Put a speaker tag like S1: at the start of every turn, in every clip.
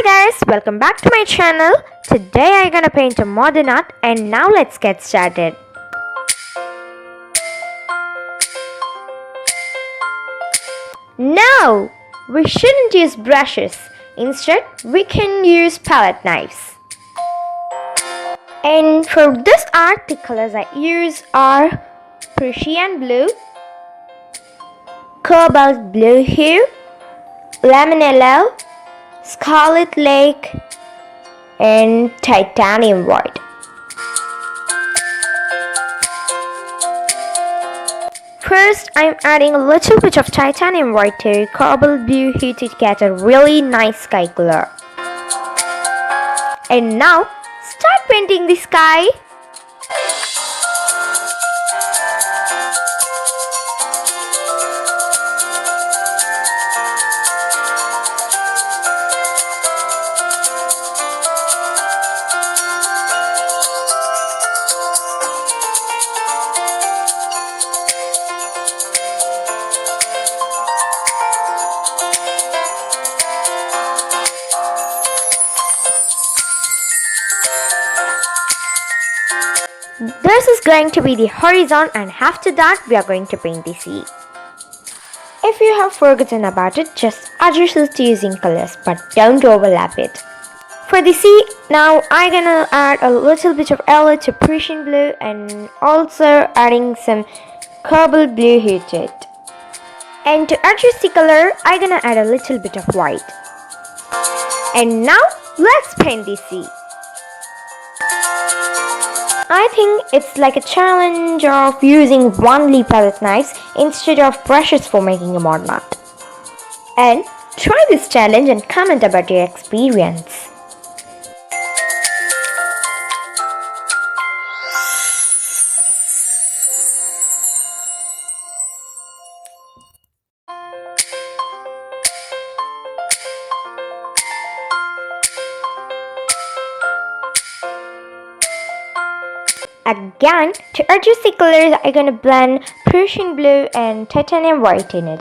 S1: Hi guys, welcome back to my channel. Today I'm gonna paint a modern art and now let's get started. No! We shouldn't use brushes. Instead, we can use palette knives. And for this art, the colors I use are Prussian blue, cobalt blue hue, lemon yellow, scarlet lake, and titanium white. First, I'm adding a little bit of titanium white to cobalt blue hue to get a really nice sky color. And now, start painting the sky. This is going to be the horizon and after that we are going to paint the sea. If you have forgotten about it, just adjust using colors but don't overlap it. For the sea, now I'm gonna add a little bit of yellow to Prussian blue and also adding some cobalt blue hue to it. And to adjust the color, I'm gonna add a little bit of white. And now let's paint the sea. I think it's like a challenge of using only palette knives instead of brushes for making a modern art. And try this challenge and comment about your experience. Again, to adjust the colors, I'm gonna blend Prussian blue and titanium white in it.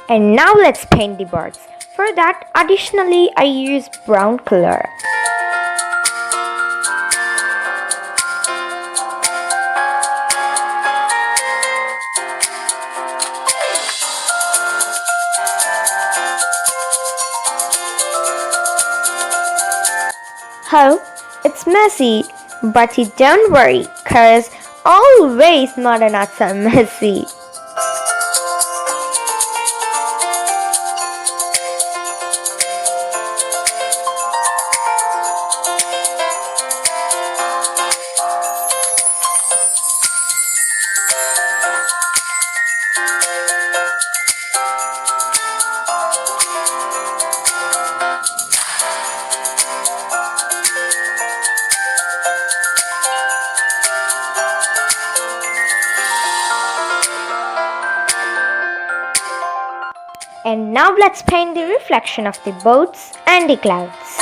S1: And now let's paint the birds. For that, additionally, I use brown color. Oh, it's messy, but you don't worry, cause always modern arts are messy. And now let's paint the reflection of the boats and the clouds.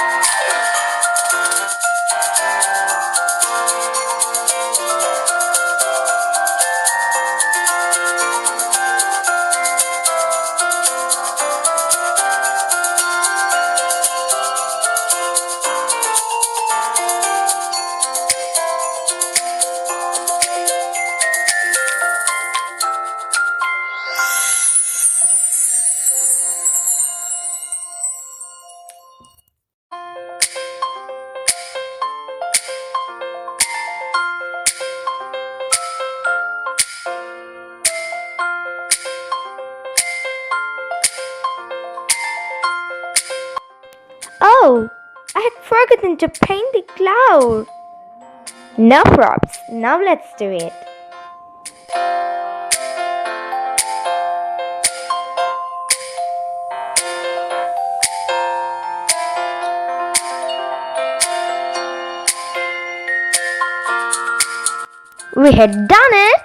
S1: Oh, I had forgotten to paint the cloud. No props, now let's do it. We had done it!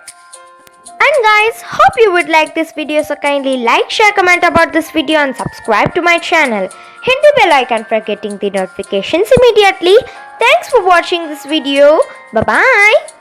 S1: And guys, hope you would like this video, so kindly like, share, comment about this video and subscribe to my channel. Hit the bell icon for getting the notifications immediately. Thanks for watching this video. Bye bye.